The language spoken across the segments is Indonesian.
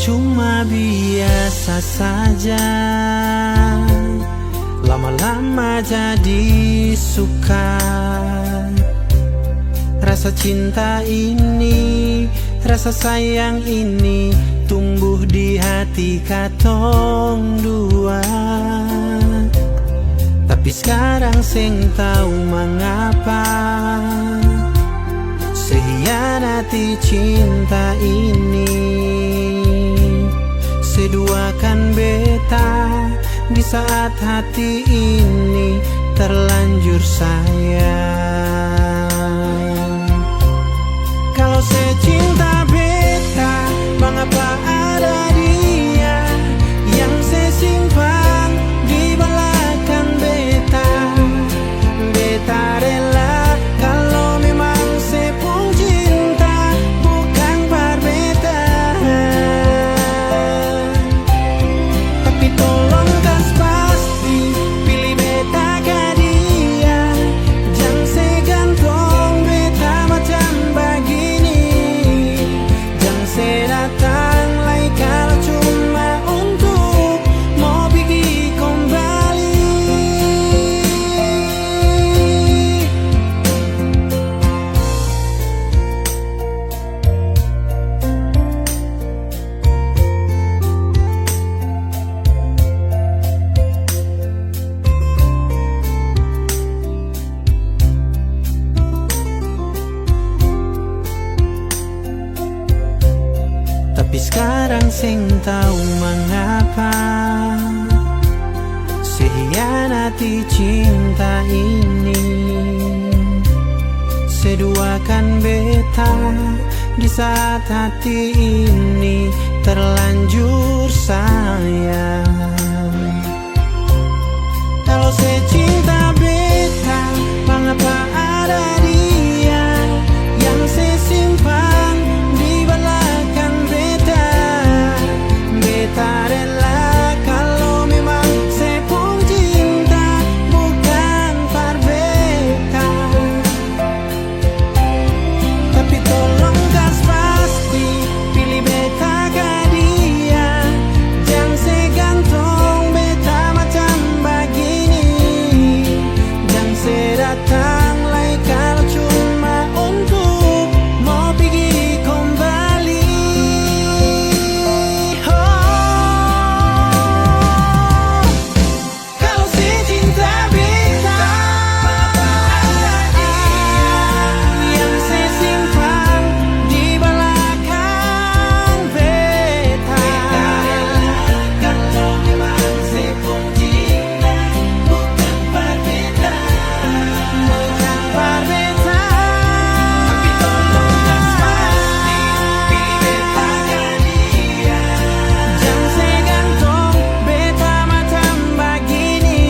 cuma biasa saja, lama-lama jadi suka. Rasa cinta ini, rasa sayang ini tumbuh di hati katong dua. Tapi sekarang sing tahu mengapa sehianati cinta ini. Seduakan beta di saat hati ini terlanjur sayang. Kalau saya cinta beta, mengapa ada dia yang saya simpan di belakang beta. Beta rela kalau memang saya pun cinta, bukan par beta. Tapi tolong kas pasti pilih beta ke dia, jangan saya gantung beta macam begini. Jangan saya datang lagi kalau cuma untuk mau pergi kembali. Tapi sekarang sing tahu mengapa sehianati cinta ini. Seduakan beta di saat hati ini terlanjur sayang. Kalau saya cinta beta, mengapa ada dia yang saya simpan di belakang beta. Beta rela kalau memang saya pun cinta, bukan par beta. Tapi tolong kas pasti pilih beta ke dia, jangan saya gantung beta macam begini. Jangan saya datang lagi kalau cuma untuk mau pergi kembali. Oh, kalau saya cinta beta, yang saya simpan di belakang beta. Kalau memang saya pun cinta, bukan par beta. Bukan par beta. Tapi tolong kas pasti pilih beta ke dia, jangan saya gantung beta macam begini.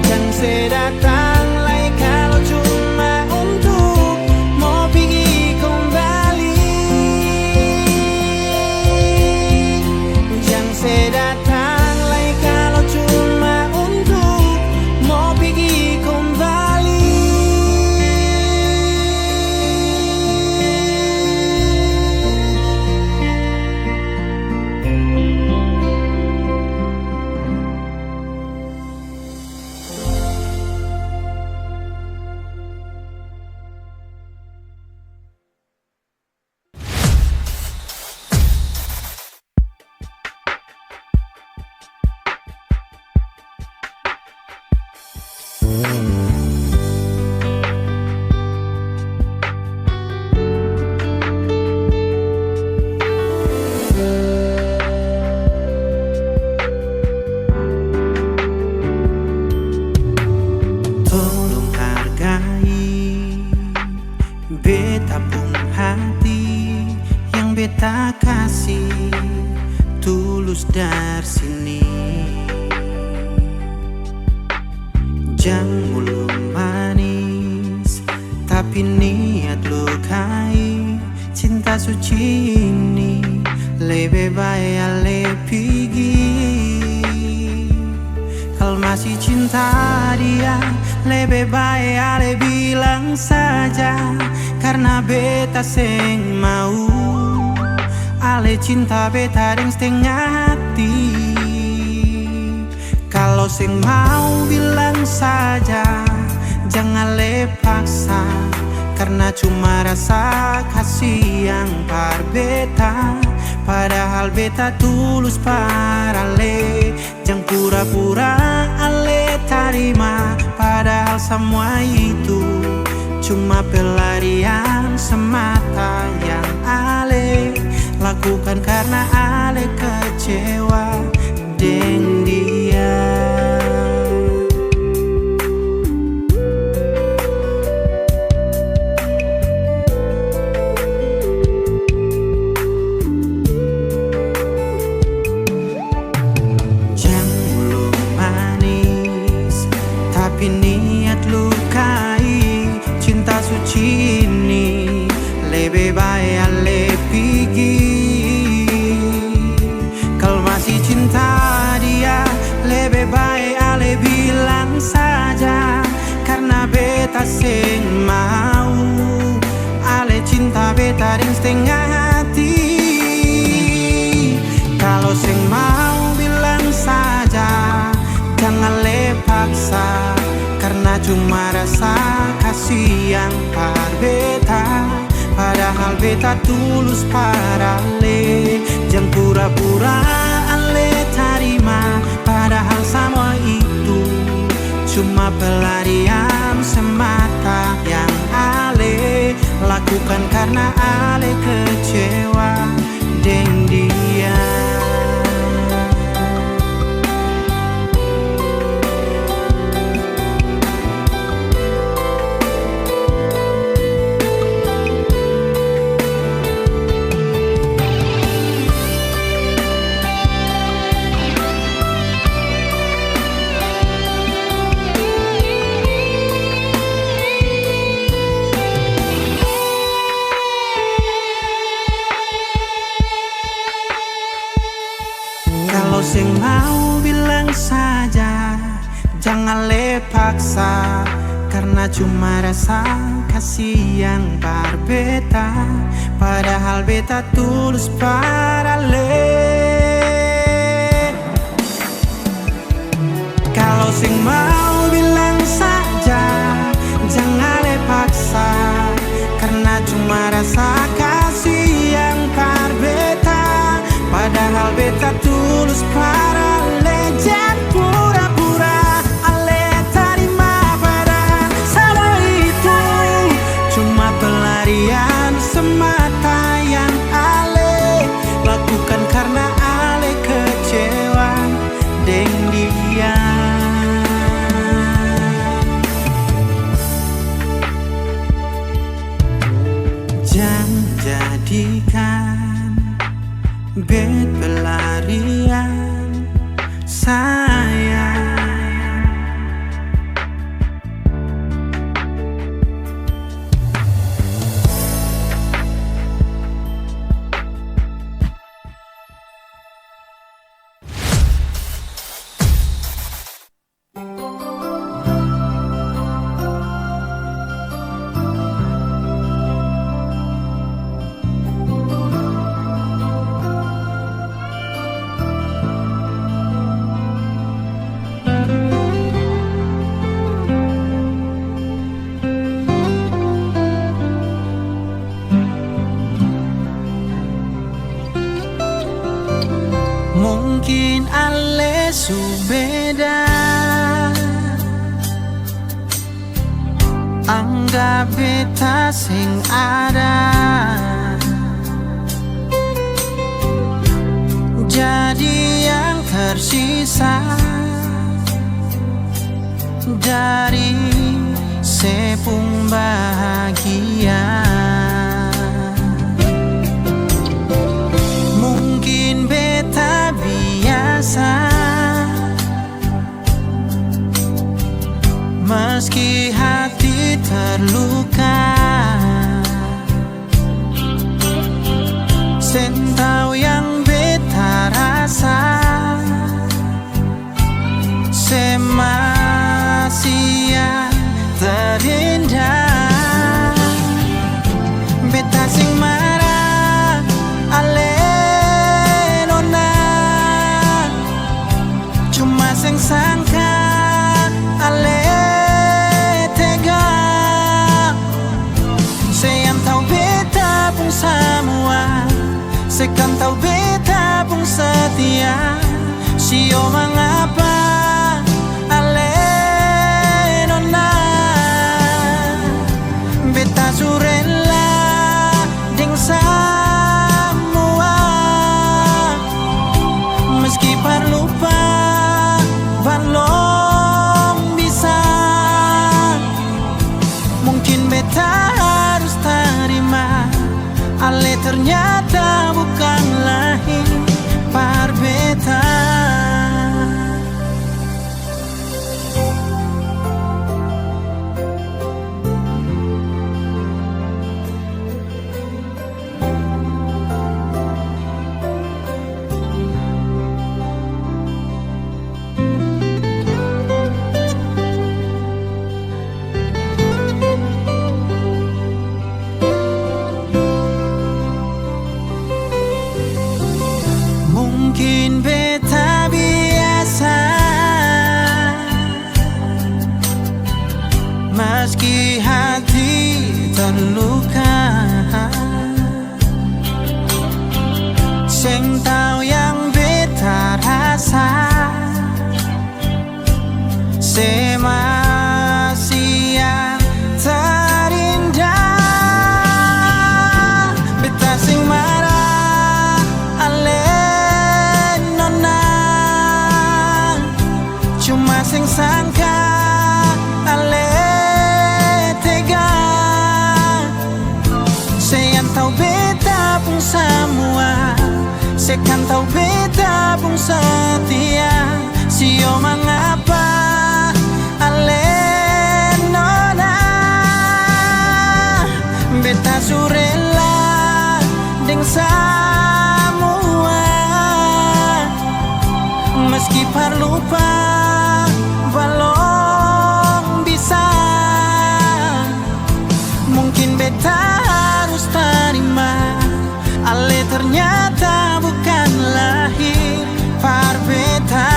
Jangan saya datang lagi kalau cuma untuk mau pergi kembali. Jangan saya datang lagi kalau cuma untuk mau pergi kembali. Tolong hargai beta pun hati yang beta kasih tulus dari sini. Jangan mulu manis tapi niat lukai. Cinta suci ini lebih baik pergi. Kalau masih cinta dia, lebih baik ale bilang saja. Karena beta seng mau Ale cinta beta deng setengah hati. Kalau sing mau bilang saja, jangan le paksa, karena cuma rasa kasih yang par beta. Padahal beta tulus para ale, jangan pura-pura ale terima. Padahal semua itu cuma pelarian semata yang ale lakukan karena ale kecewa dengan dia. Jangan manis tapi niat lukai. Cinta suci ini lebih baik ale pergi. Kalau masih cinta dia, lebih baik ale bilang saja, karena beta sing mau ale cinta beta deng setengah hati. Kalau sing mau bilang saja, jangan le paksa, karena cuma rasa kasih yang par beta. Padahal beta tulus para ale, jangan pura-pura ale terima. Padahal semua itu cuma pelarian semata yang ale lakukan karena ale kecewa dengan dia. Kalau sing mau bilang saja, jangan le paksa, karena cuma rasa kasih yang par beta. Padahal beta tulus para le. Kalau sing mau bilang saja, jangan le paksa, karena cuma rasa kasih yang par beta. Padahal beta tulus para ale, jangan pura-pura ale terima. Padahal semua itu cuma pelarian semata yang ale lakukan karena ale kecewa dengan dia. Jangan jadikan bet pelarian sayang. Mungkin ale su beda, anggap beta sing ada, jadi yang tersisa dari sepung bahagia. Mungkin beta biasa, meski hati terluka. Sentau yang beta rasa, semasih yang terindah. sekantau beta pun setia. Sio mengapa ale nona beta surela deng semua, meski parlupa belum bisa. Mungkin beta harus terima ale ternyata bukan lahir par beta. Mungkin beta biasa, meski hati terluka. Seng tahu yang beta rasa, se masih yang terindah. Beta sing marah ale cuma sing sangka ale tega. Seyan tahu beta pun semua, sekan tahu beta pun setia. Sio mengapa ale nona beta surela deng semua, meski parlupa belum bisa. Mungkin beta harus terima ale ternyata bukan lahir par beta.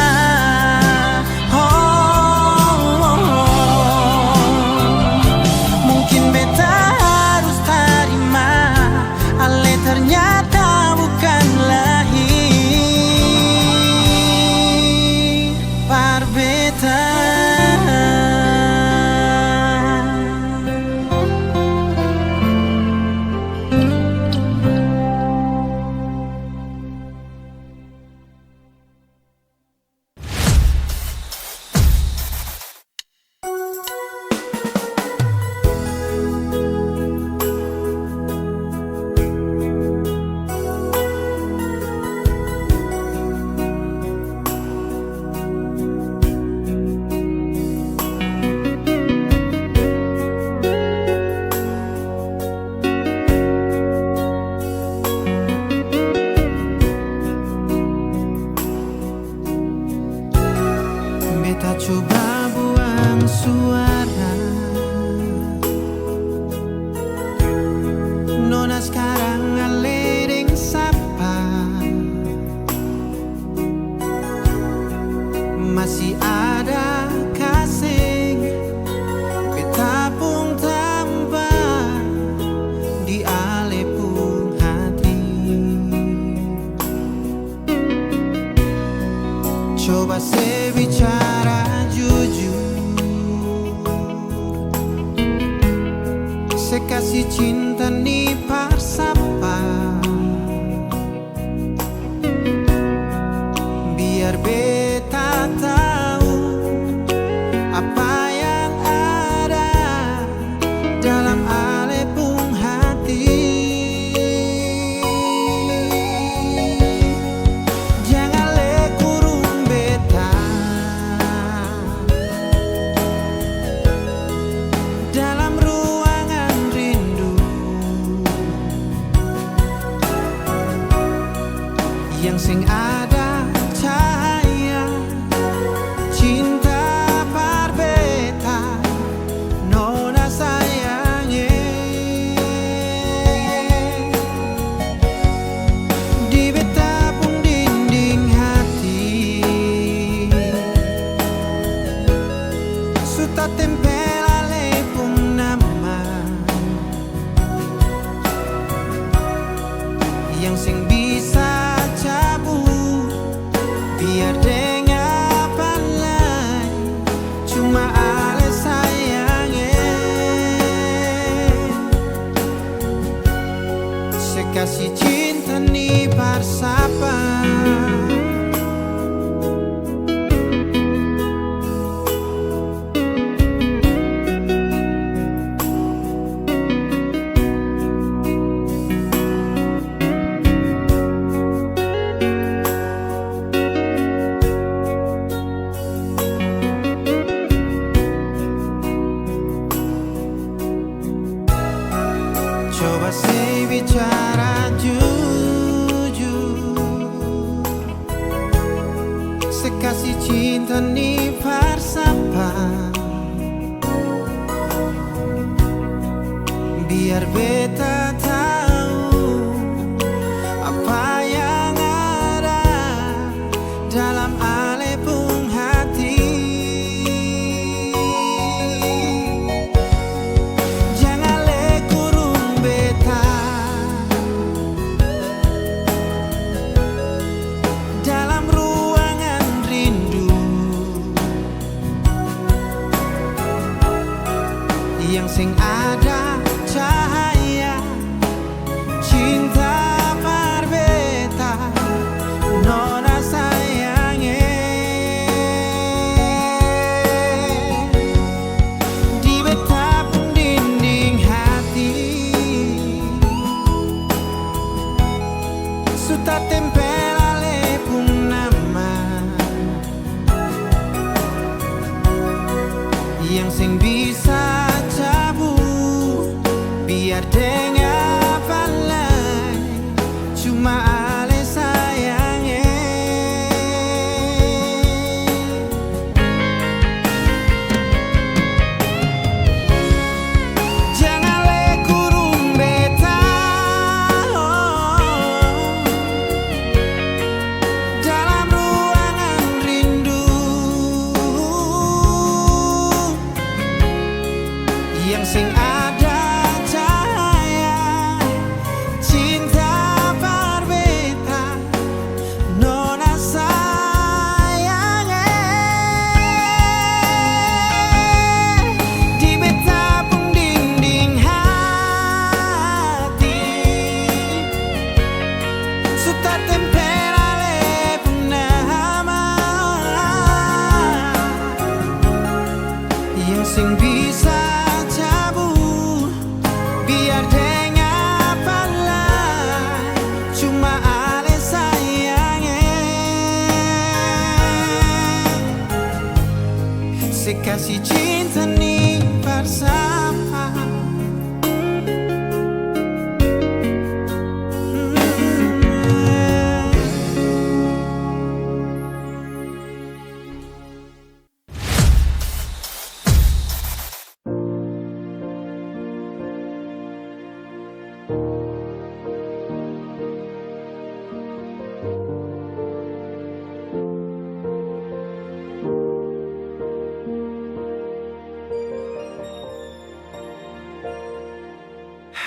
Mungkin beta harus terima ale ternyata bukan lahir par beta. Beta coba buang suara, nona sekarang ale deng sapa. Masih ada kasih beta pun tambah di ale pun hati. Coba saya bicara sekasih cinta ni parsapa, biar beta tahu apa yang ada dalam ale pun hati. Jangan le kurung beta dalam yang sing ada cahaya cinta par beta nona sayangnya. Di beta pun dinding hati suta tempel ale pun nama yang sing kasih cinta ni bersapa. Coba saya bicara jujur, saya kasih cinta ni bersapa. Biar beta tahu apa yang ada dalam alepung hati. Jangan le kurung beta dalam ruangan rindu yang sing ada cahaya cinta berbeta nona sayange. Di beta pun dinding hati sudah tempel alepung nama yang sing bisa cabut biar dengar balai cuma ale sayange. Jangan le kurung beta dalam ruangan rindu yang sing ada cahaya cinta berbeta nona sayange. Di beta pun dinding hati sudah tempel alepung nama yang sing bisa cabut biar dengar balai cuma ale sayange. Saya kasih cinta ni bersama.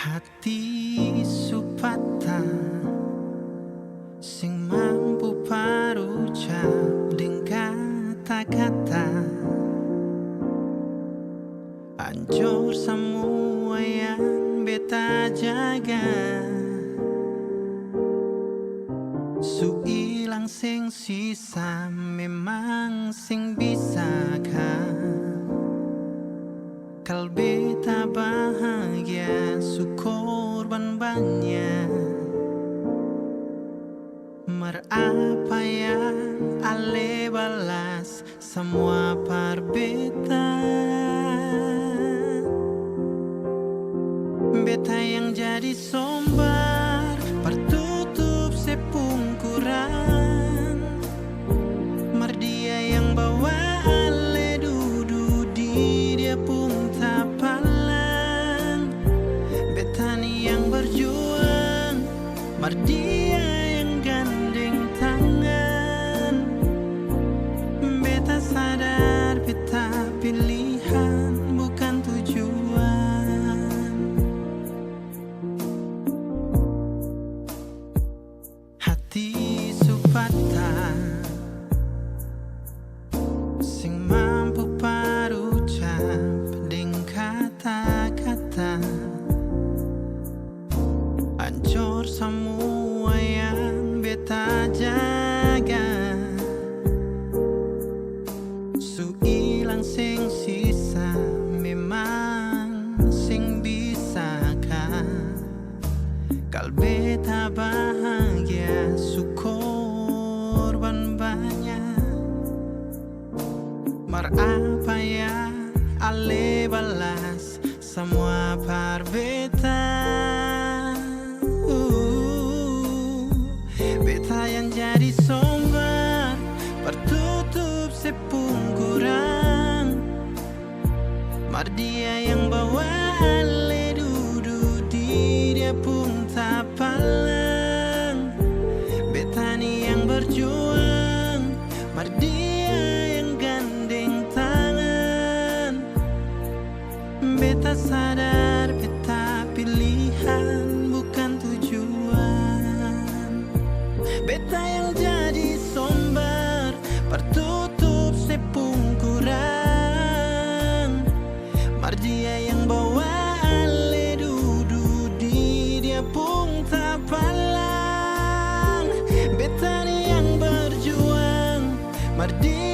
Hati supata sing mampu parucap dengan kata-kata hancur semua yang beta jaga. Su ilang sing sisa memang sing bisa kan kal beta bahagia su korban banyak mar apa yang ale balas semua par beta. Beta yang jadi sombar pertutup sepungkuran mar dia yang bawa ale duduk di dia pun tapalan. Beta ni yang berjuang mar dia yang gandeng tangan. Beta sadar beta pilihan bukan tujuan. atur semua yang beta jaga. Su ilang sing sisa memang sing bisa kan. Kal beta bahagia su korban banyak. Mar apa ya ale balas semua par beta. Beta yang jadi sombong tertutup sepungkurang. Mar dia yang bawa ale duduk di dia pun tak palang. Beta ni yang berjuang, mar dia yang gandeng tangan. Beta sadar beta pilihan bukan tujuan. Beta yang jadi sombar tertutup sepungkurang. Mar dia yang bawa ale duduk di dia pun tak palang. Beta ni yang berjuang, mar dia